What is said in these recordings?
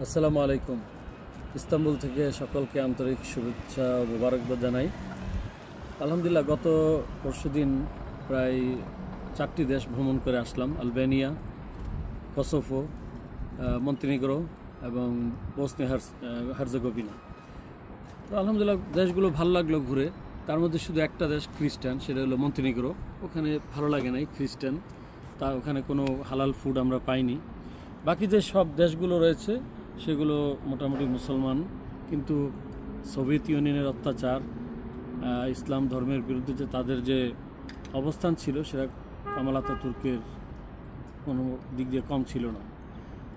আসসালামু আলাইকুম। ইস্তাম্বুল থেকে সকলকে আন্তরিক শুভেচ্ছা ও মোবারকবাদ জানাই। আলহামদুলিল্লাহ, গত পরশুদিন প্রায় 4টি দেশ ভ্রমণ করে আসলাম। আলবেনিয়া, কসোভো, মন্টিনিগ্রো এবং বসনিয়া হার্জেগোভিনা। তো আলহামদুলিল্লাহ দেশগুলো ভালো লাগলো ঘুরে। তার মধ্যে শুধু একটা দেশ খ্রিস্টান, সেটা হলো মন্টিনিগ্রো। ওখানে ভালো লাগে নাই, খ্রিস্টান, তা ওখানে কোনো হালাল ফুড আমরা পাইনি। বাকি যে সব দেশগুলো রয়েছে সেগুলো মোটামুটি মুসলমান, কিন্তু সোভিয়েত ইউনিয়নের অত্যাচার, ইসলাম ধর্মের বিরুদ্ধে যে তাদের যে অবস্থান ছিল সেটা কামাল আতাতুর্কের কোনো দিক দিয়ে কম ছিল না।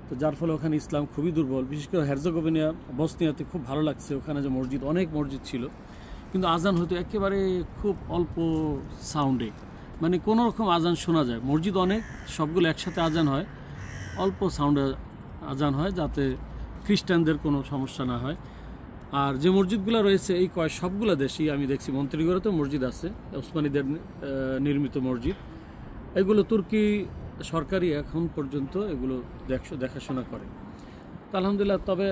তো যার ফলে ওখানে ইসলাম খুবই দুর্বল। বিশেষ করে হার্জেগোভিনা, বসনিয়াতে খুব ভালো লাগছে। ওখানে যে মসজিদ, অনেক মসজিদ ছিল, কিন্তু আজান হতো একেবারে খুব অল্প সাউন্ডে, মানে কোনো রকম আজান শোনা যায়। মসজিদ অনেক, সবগুলো একসাথে আজান হয়, অল্প সাউন্ডে আজান হয়, যাতে খ্রিস্টানদের কোনো সমস্যা না হয়। আর যে মসজিদগুলো রয়েছে এই সবগুলো দেশেই আমি দেখছি, মন্টিনিগ্রোতে মসজিদ আছে, ওসমানীদের নির্মিত মসজিদ। এগুলো তুর্কি সরকারই এখন পর্যন্ত এগুলো দেখাশোনা করে। তো আলহামদুলিল্লাহ, তবে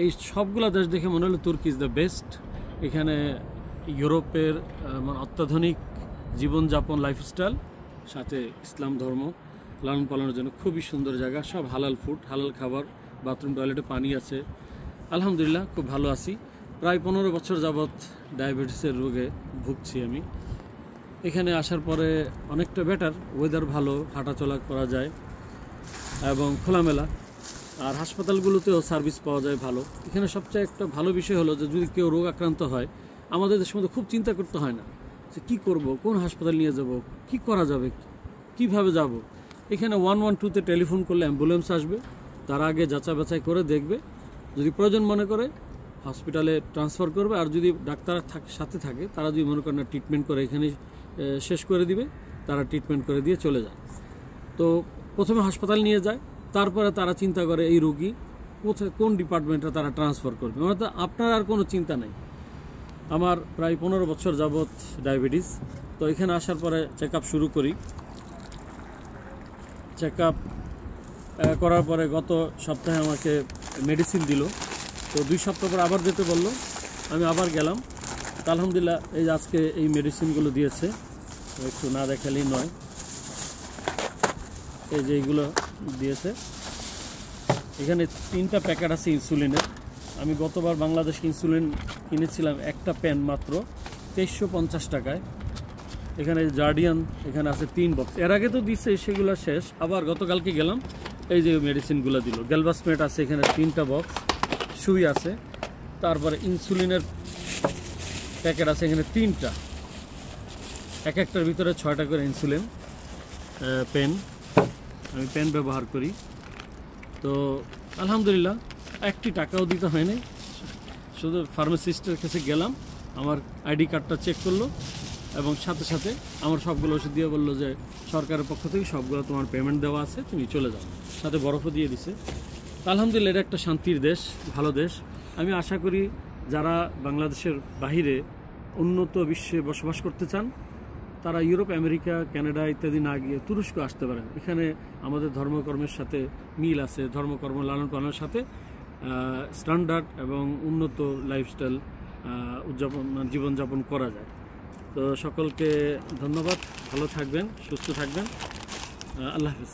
এই সবগুলো দেশ দেখে মনে হলো তুর্কি ইজ দ্য বেস্ট। এখানে ইউরোপের অত্যাধুনিক জীবনযাপন, লাইফস্টাইল, সাথে ইসলাম ধর্ম লালন পালনের জন্য খুবই সুন্দর জায়গা। সব হালাল ফুড, হালাল খাবার, বাথরুম টয়লেটে পানি আছে। আলহামদুলিল্লাহ খুব ভালো আছি। প্রায় 15 বছর যাবৎ ডায়াবেটিসের রোগে ভুগছি আমি। এখানে আসার পরে অনেকটা বেটার, ওয়েদার ভালো, হাঁটাচলা করা যায় এবং খোলামেলা। আর হাসপাতালগুলোতেও সার্ভিস পাওয়া যায় ভালো। এখানে সবচেয়ে একটা ভালো বিষয় হলো যে যদি কেউ রোগ আক্রান্ত হয়, আমাদের দেশের মধ্যে খুব চিন্তা করতে হয় না যে কী করব, কোন হাসপাতাল নিয়ে যাব, কি করা যাবে, কিভাবে যাব। এখানে 112-তে টেলিফোন করলে অ্যাম্বুলেন্স আসবে, তার আগে যাচাই বাছাই করে দেখবে, যদি প্রয়োজন মনে করে হসপিটালে ট্রান্সফার করবে। আর যদি ডাক্তার সাথে থাকে, তারা যদি মনে করেন ট্রিটমেন্ট করে এখানে শেষ করে দিবে, তারা ট্রিটমেন্ট করে দিয়ে চলে যায়। তো প্রথমে হাসপাতাল নিয়ে যায়, তারপরে তারা চিন্তা করে এই রোগী কোথায়, কোন ডিপার্টমেন্টে তারা ট্রান্সফার করবে। মানে তো আপনার আর কোনো চিন্তা নেই। আমার প্রায় 15 বছর যাবৎ ডায়াবেটিস। তো এখানে আসার পরে চেক আপ শুরু করি। চেক আপ করার পরে গত সপ্তাহে আমাকে মেডিসিন দিল। তো 2 সপ্তাহ পর আবার যেতে বললো, আমি আবার গেলাম। তো আলহামদুলিল্লাহ এই আজকে এই মেডিসিনগুলো দিয়েছে, একটু না দেখালেই নয়। এই যে এইগুলো দিয়েছে, এখানে 3টা প্যাকেট আছে ইনসুলিনের। আমি গতবার বাংলাদেশে ইনসুলিন কিনেছিলাম একটা পেন মাত্র 2350 টাকায়। এখানে জার্ডিয়ান, এখানে আছে 3 বক্স। এর আগে তো দিচ্ছে, সেগুলো শেষ। আবার গতকালকে গেলাম, এই যে মেডিসিনগুলো দিল। গ্যালভাসমেট আছে এখানে 3টা বক্স, সুই আছে, তারপরে ইনসুলিনের প্যাকেট আছে এখানে 3টা, একটার ভিতরে 6টা করে ইনসুলিন পেন। আমি পেন ব্যবহার করি। তো আলহামদুলিল্লাহ একটি টাকাও দিতে হয়নি, শুধু ফার্মাসিস্টের কাছে গেলাম, আমার আইডি কার্ডটা চেক করলো এবং সাথে সাথে আমার সবগুলো ওষুধ দিয়ে বললো যে সরকারের পক্ষ থেকে সবগুলো তোমার পেমেন্ট দেওয়া আছে, তুমি চলে যাও। সাথে বরফও দিয়ে দিছে। আলহামদুলিল্লাহ এটা একটা শান্তির দেশ, ভালো দেশ। আমি আশা করি যারা বাংলাদেশের বাহিরে উন্নত বিশ্বে বসবাস করতে চান, তারা ইউরোপ, আমেরিকা, কানাডা ইত্যাদি না গিয়ে তুরস্ক আসতে পারেন। এখানে আমাদের ধর্মকর্মের সাথে মিল আছে, ধর্মকর্ম লালন পালনের সাথে স্ট্যান্ডার্ড এবং উন্নত লাইফস্টাইল জীবনযাপন করা যায়। তো সকলকে ধন্যবাদ, ভালো থাকবেন, সুস্থ থাকবেন, আল্লাহ হাফেজ।